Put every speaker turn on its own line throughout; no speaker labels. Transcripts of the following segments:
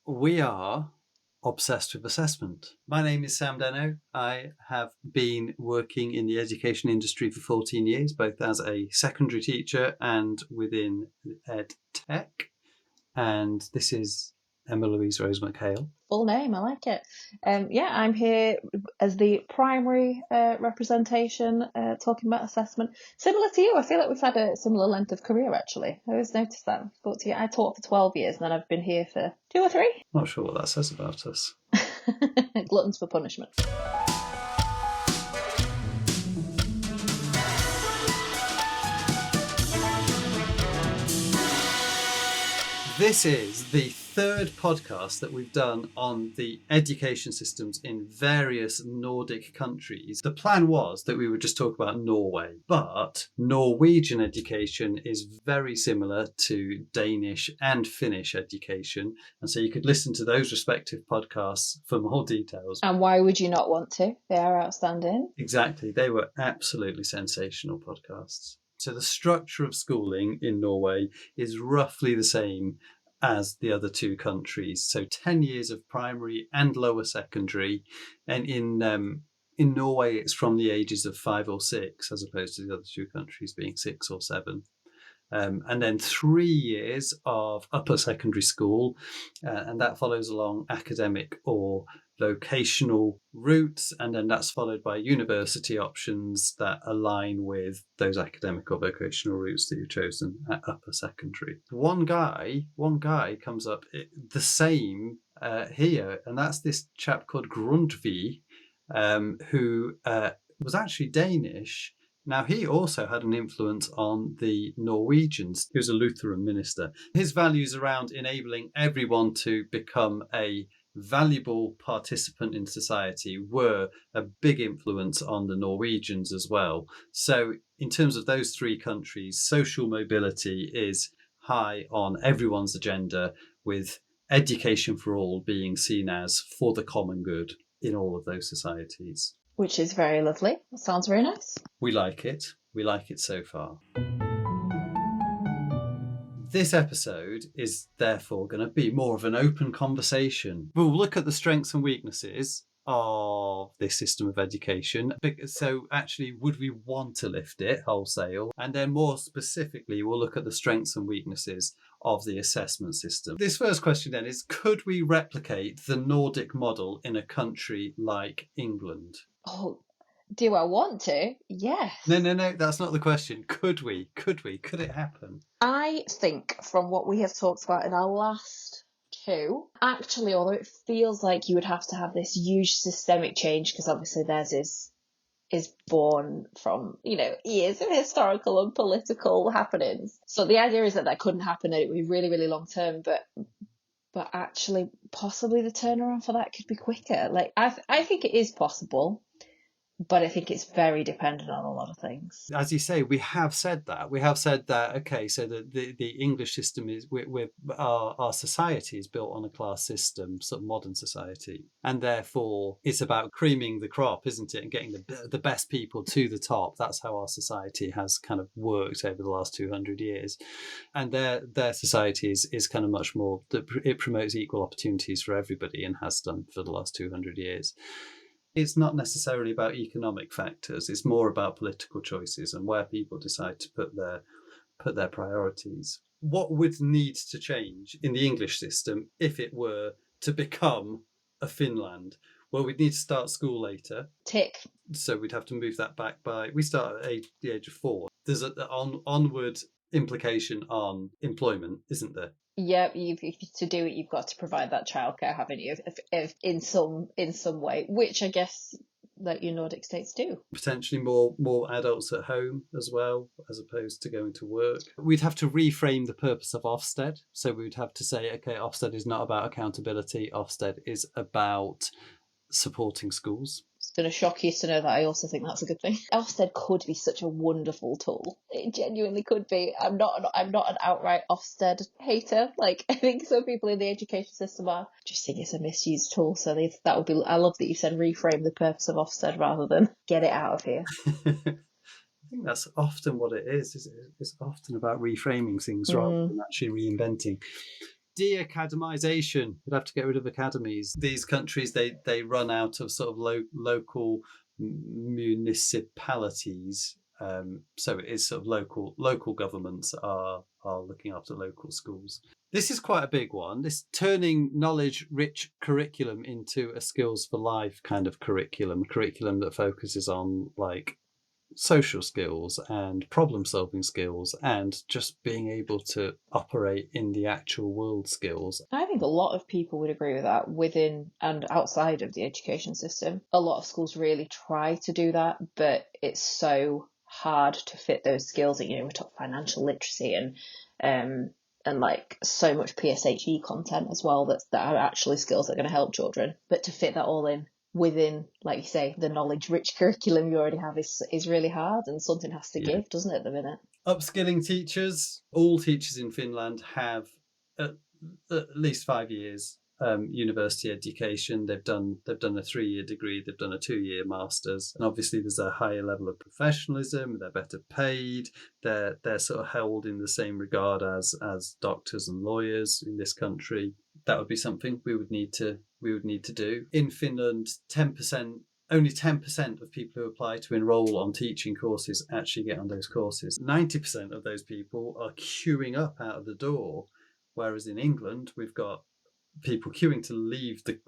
We are obsessed with assessment. My name is Sam Deno. I have been working in the education industry for 14 years, both as a secondary teacher and within ed tech. And this is Emma Louise Rose McHale.
Full name, I like it. I'm here as the primary representation, talking about assessment. Similar to you, I feel like we've had a similar length of career, actually. I always noticed that. I taught for 12 years and then I've been here for 2 or 3.
Not sure what that says about us.
Gluttons for punishment.
This is the third podcast that we've done on the education systems in various Nordic countries. The plan was that we would just talk about Norway, but Norwegian education is very similar to Danish and Finnish education. And so you could listen to those respective podcasts for more details.
And why would you not want to? They are outstanding.
Exactly. They were absolutely sensational podcasts. So the structure of schooling in Norway is roughly the same as the other two countries. So 10 years of primary and lower secondary. And in Norway, it's from the ages of 5 or 6, as opposed to the other two countries being 6 or 7. And then 3 years of upper secondary school, and that follows along academic or vocational routes, and then that's followed by university options that align with those academic or vocational routes that you've chosen at upper secondary. One guy comes up the same here, and that's this chap called Grundtvig, who was actually Danish. Now, he also had an influence on the Norwegians. He was a Lutheran minister. His values around enabling everyone to become a valuable participant in society were a big influence on the Norwegians as well. So in terms of those three countries, social mobility is high on everyone's agenda, with education for all being seen as for the common good in all of those societies.
Which is very lovely. That sounds very nice.
We like it. We like it so far. This episode is therefore going to be more of an open conversation. We'll look at the strengths and weaknesses of this system of education. So actually, would we want to lift it wholesale? And then more specifically, we'll look at the strengths and weaknesses of the assessment system. This first question then is, could we replicate the Nordic model in a country like England?
Oh, do I want to? Yes.
No, that's not the question. Could we? Could it happen?
I think from what we have talked about in our last 2, actually, although it feels like you would have to have this huge systemic change, because obviously theirs is born from, years of historical and political happenings. So the idea is that couldn't happen and it would be really, really long term, but actually possibly the turnaround for that could be quicker. Like I think it is possible. But I think it's very dependent on a lot of things.
As you say, we have said that. Okay, so the English system is, our society is built on a class system, sort of modern society. And therefore, it's about creaming the crop, isn't it? And getting the best people to the top. That's how our society has kind of worked over the last 200 years. And their society is kind of much more, it promotes equal opportunities for everybody and has done for the last 200 years. It's not necessarily about economic factors. It's more about political choices and where people decide to put their priorities. What would need to change in the English system if it were to become a Finland? Well, we'd need to start school later.
Tick.
So we'd have to move that back we start at the age of 4. There's an onward implication on employment, isn't there?
Yeah, to do it, you've got to provide that childcare, haven't you? If in some way, which I guess that your Nordic states do.
Potentially more adults at home as well, as opposed to going to work. We'd have to reframe the purpose of Ofsted. So we'd have to say, okay, Ofsted is not about accountability. Ofsted is about supporting schools.
It's going to shock you to know that I also think that's a good thing. Ofsted could be such a wonderful tool. It genuinely could be. I'm not an outright Ofsted hater. Like, I think some people in the education system are. Just think it's a misused tool. So that would be. I love that you said reframe the purpose of Ofsted rather than get it out of here.
I think that's often what it is. It's often about reframing things rather than actually reinventing. de-academization. We'd have to get rid of academies. These countries, they run out of sort of local municipalities. So it is sort of local governments are looking after local schools. This is quite a big one. This turning knowledge-rich curriculum into a skills for life kind of curriculum that focuses on like social skills and problem-solving skills and just being able to operate in the actual world skills.
I think a lot of people would agree with that within and outside of the education system. A lot of schools really try to do that, but it's so hard to fit those skills. You know, we talk financial literacy and like so much PSHE content as well that are actually skills that are going to help children. But to fit that all in within, like you say, the knowledge-rich curriculum you already have is really hard, and something has to give, doesn't it, at the minute?
Upskilling teachers. All teachers in Finland have at least 5 years university education. They've done a 3-year degree, they've done a 2-year master's, and obviously there's a higher level of professionalism. They're better paid. They're sort of held in the same regard as doctors and lawyers in this country. That would be something we would need to do. In Finland, only 10% of people who apply to enrol on teaching courses actually get on those courses. 90% of those people are queuing up out of the door, whereas in England we've got people queuing to leave the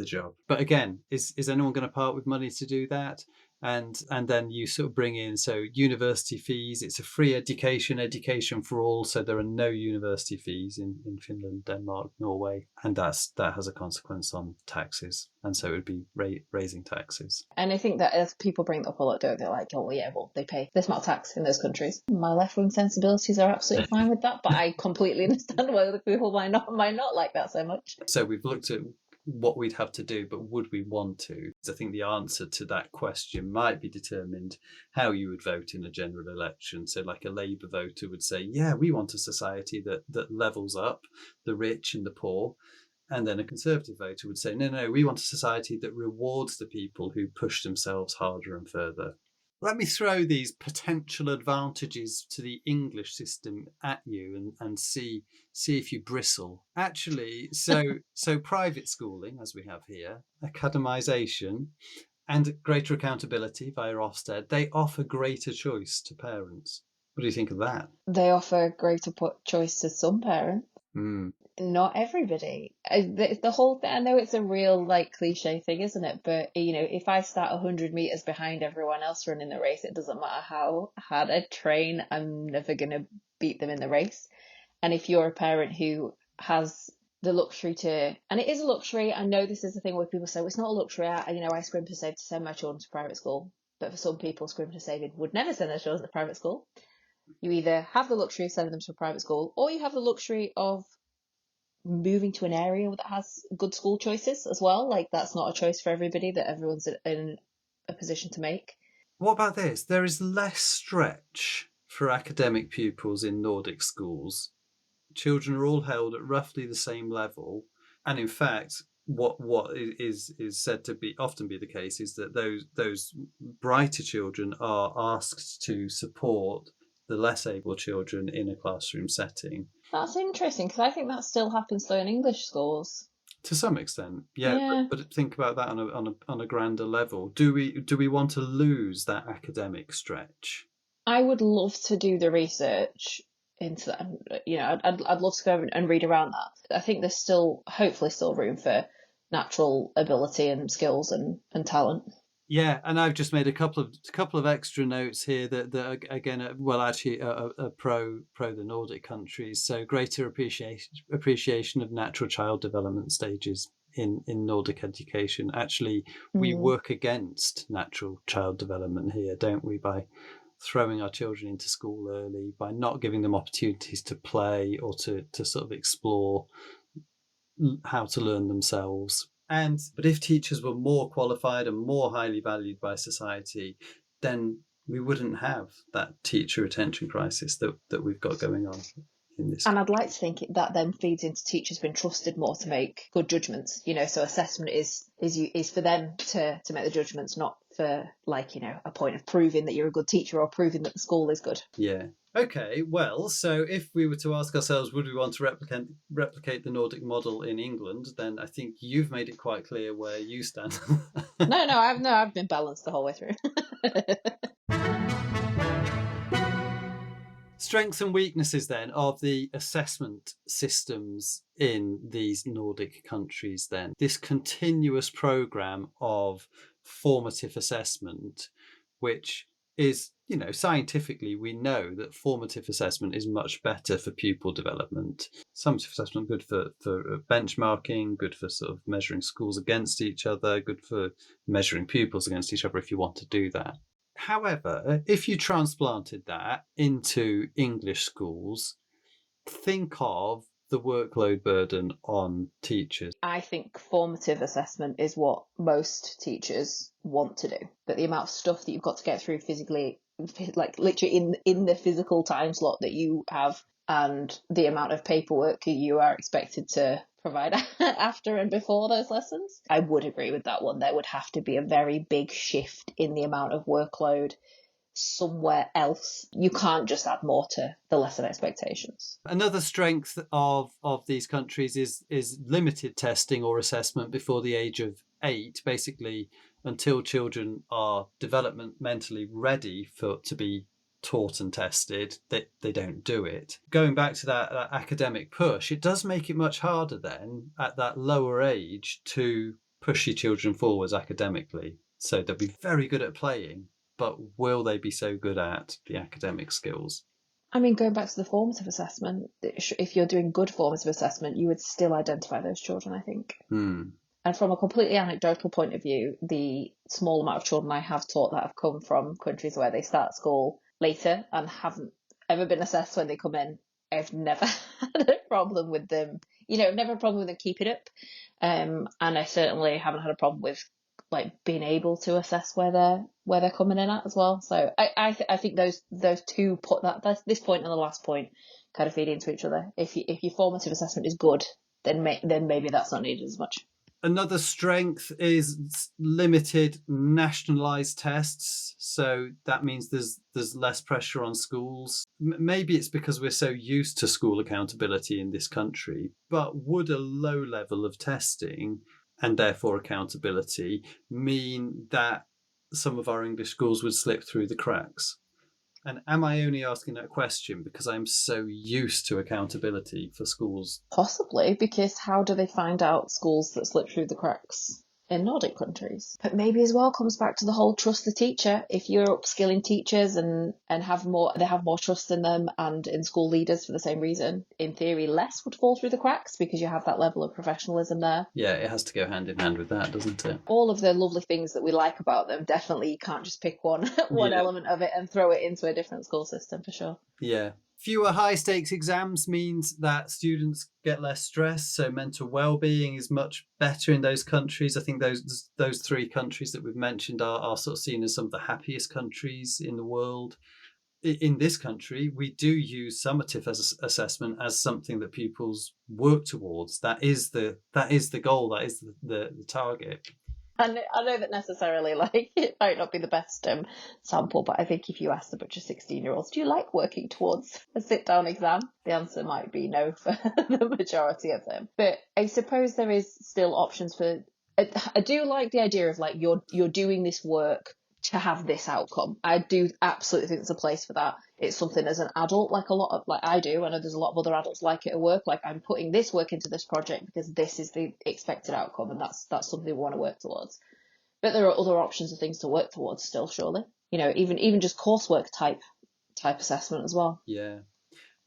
job. But again, is anyone going to part with money to do that? And then you sort of bring in, so university fees. It's a free education for all. So there are no university fees in Finland, Denmark, Norway, and that has a consequence on taxes. And so it would be raising taxes.
And I think that as people bring that up a lot, don't they? Like, oh yeah, well they pay this amount of tax in those countries. My left-wing sensibilities are absolutely fine with that, but I completely understand why other people might not like that so much.
So we've looked at what we'd have to do, but would we want to? I think the answer to that question might be determined how you would vote in a general election. So like a Labour voter would say, yeah, we want a society that levels up the rich and the poor. And then a Conservative voter would say, no, we want a society that rewards the people who push themselves harder and further. Let me throw these potential advantages to the English system at you and see if you bristle. Actually, so private schooling, as we have here, academisation, and greater accountability via Ofsted, they offer greater choice to parents. What do you think of that?
They offer greater choice to some parents. Not everybody. The whole thing, I know it's a real like cliche thing, isn't it? But you know, if I start 100 meters behind everyone else running the race, it doesn't matter how hard I train, I'm never going to beat them in the race. And if you're a parent who has the luxury to, and it is a luxury, I know this is the thing where people say, well, it's not a luxury. I scrimp and save to send my children to private school. But for some people, scrimp and saving would never send their children to private school. You either have the luxury of sending them to a private school, or you have the luxury of moving to an area that has good school choices as well. Like that's not a choice for everybody that everyone's in a position to make.
What about this? There is less stretch for academic pupils in Nordic schools. Children are all held at roughly the same level, and in fact, what is said to be often be the case is that those brighter children are asked to support the less able children in a classroom setting.
That's interesting because I think that still happens though in English schools.
To some extent, yeah. But think about that on a grander level. Do we want to lose that academic stretch?
I would love to do the research into that. You know, I'd love to go and read around that. I think there's hopefully still room for natural ability and skills and talent.
Yeah, and I've just made a couple of extra notes here that again, are pro the Nordic countries. So greater appreciation of natural child development stages in Nordic education. Actually, we work against natural child development here, don't we? By throwing our children into school early, by not giving them opportunities to play or to sort of explore how to learn themselves. But if teachers were more qualified and more highly valued by society, then we wouldn't have that teacher retention crisis that we've got going on in this.
And I'd like to think that then feeds into teachers being trusted more to make good judgments. You know, so assessment is for them to make the judgments, not for, like, a point of proving that you're a good teacher or proving that the school is good.
Yeah. Okay, well, so if we were to ask ourselves, would we want to replicate the Nordic model in England, then I think you've made it quite clear where you stand.
No, I've been balanced the whole way through.
Strengths and weaknesses then of the assessment systems in these Nordic countries then. This continuous programme of formative assessment, which is, scientifically, we know that formative assessment is much better for pupil development. Summative assessment, good for benchmarking, good for sort of measuring schools against each other, good for measuring pupils against each other if you want to do that. However, if you transplanted that into English schools, think of the workload burden on teachers.
I think formative assessment is what most teachers want to do, but the amount of stuff that you've got to get through physically, like literally in the physical time slot that you have, and the amount of paperwork you are expected to provide after and before those lessons, I would agree with that one. There would have to be a very big shift in the amount of workload somewhere else. You can't just add more to the lesson expectations.
Another strength of these countries is limited testing or assessment before the age of 8, basically until children are developmentally ready to be taught and tested. They don't do it. Going back to that academic push, it does make it much harder then at that lower age to push your children forwards academically. So they'll be very good at playing, but will they be so good at the academic skills?
I mean, going back to the formative assessment, if you're doing good formative assessment, you would still identify those children, I think. And from a completely anecdotal point of view, the small amount of children I have taught that have come from countries where they start school later and haven't ever been assessed when they come in, I've never had a problem with them, never a problem with them keeping up. And I certainly haven't had a problem with being able to assess where they're coming in at as well. So I think those two this point and the last point kind of feed into each other. If your formative assessment is good, then maybe that's not needed as much.
Another strength is limited nationalised tests. So that means there's less pressure on schools. Maybe it's because we're so used to school accountability in this country, but would a low level of testing and therefore accountability mean that some of our English schools would slip through the cracks? And am I only asking that question because I'm so used to accountability for schools?
Possibly, because how do they find out schools that slip through the cracks in Nordic countries? But maybe as well comes back to the whole trust the teacher. If you're upskilling teachers and they have more trust in them and in school leaders for the same reason, in theory less would fall through the cracks because you have that level of professionalism there.
Yeah, it has to go hand in hand with that, doesn't it?
All of the lovely things that we like about them, definitely you can't just pick one element of it and throw it into a different school system, for sure.
Yeah. Fewer high-stakes exams means that students get less stress, so mental well-being is much better in those countries. I think those 3 countries that we've mentioned are sort of seen as some of the happiest countries in the world. In this country, we do use summative assessment as something that pupils work towards. That is the goal. That is the target.
And I know that necessarily, it might not be the best sample, but I think if you asked a bunch of 16-year-olds, do you like working towards a sit-down exam? The answer might be no for the majority of them. But I suppose there is still options for. I do like the idea of you're doing this work to have this outcome. I do absolutely think there's a place for that. It's something as an adult, I do. I know there's a lot of other adults like it at work. I'm putting this work into this project because this is the expected outcome, and that's something we want to work towards. But there are other options of things to work towards still, surely. Even just coursework type assessment as well.
Yeah.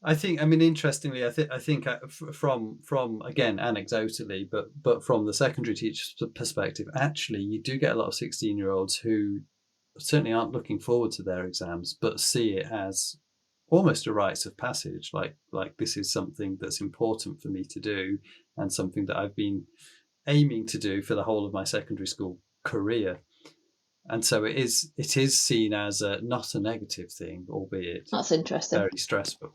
Interestingly, I think from again anecdotally, but from the secondary teacher's perspective, actually, you do get a lot of 16-year-olds who certainly aren't looking forward to their exams, but see it as almost a rites of passage. Like this is something that's important for me to do, and something that I've been aiming to do for the whole of my secondary school career. And so it is seen as not a negative thing, albeit
that's interesting,
very stressful.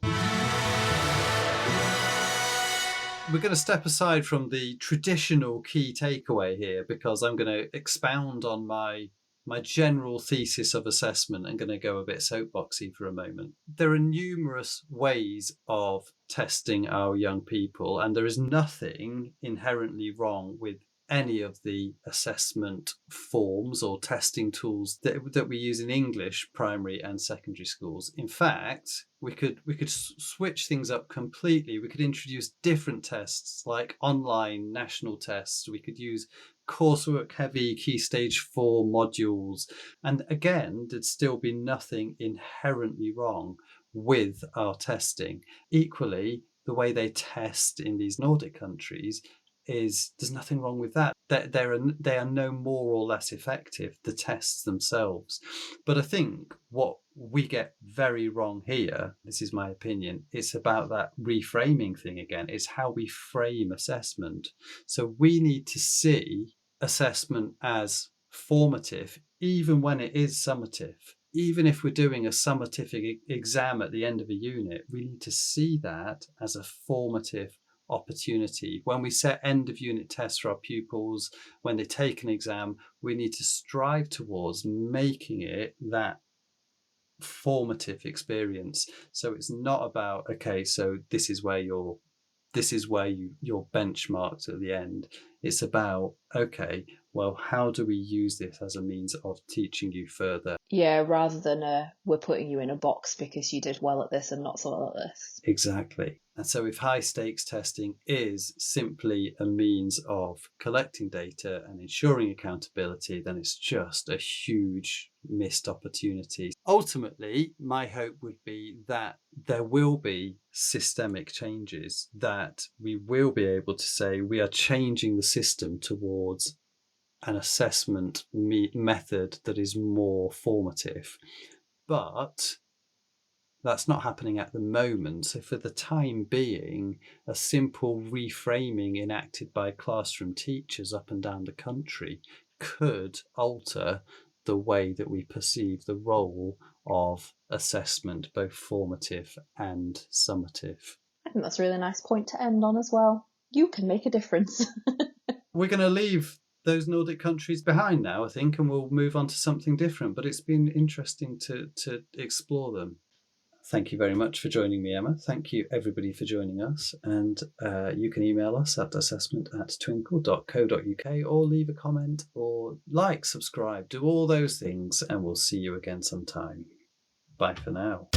We're going to step aside from the traditional key takeaway here because I'm going to expound on my my general thesis of assessment, I'm going to go a bit soapboxy for a moment. There are numerous ways of testing our young people, and there is nothing inherently wrong with any of the assessment forms or testing tools that we use in English primary and secondary schools. In fact, we could switch things up completely. We could introduce different tests like online national tests. We could use coursework heavy Key Stage 4 modules. And again, there'd still be nothing inherently wrong with our testing. Equally, the way they test in these Nordic countries there's nothing wrong with that. They are no more or less effective, the tests themselves. But I think what we get very wrong here, this is my opinion, it's about that reframing thing again. It's how we frame assessment. So we need to see assessment as formative, even when it is summative. Even if we're doing a summative exam at the end of a unit, we need to see that as a formative opportunity. When we set end of unit tests for our pupils, when they take an exam, we need to strive towards making it that formative experience. So it's not about, okay, so this is where you're benchmarked at the end. It's about, okay, well, how do we use this as a means of teaching you further?
Yeah, rather than we're putting you in a box because you did well at this and not so well at this.
Exactly. And so if high stakes testing is simply a means of collecting data and ensuring accountability, then it's just a huge missed opportunity. Ultimately, my hope would be that there will be systemic changes, that we will be able to say we are changing the system towards an assessment method that is more formative. But that's not happening at the moment. So for the time being, a simple reframing enacted by classroom teachers up and down the country could alter the way that we perceive the role of assessment, both formative and summative.
I think that's a really nice point to end on as well. You can make a difference.
We're going to leave those Nordic countries behind now, I think, and we'll move on to something different. But it's been interesting to explore them. Thank you very much for joining me, Emma. Thank you, everybody, for joining us. And you can email us at assessment@twinkle.co.uk or leave a comment or like, subscribe, do all those things, and we'll see you again sometime. Bye for now.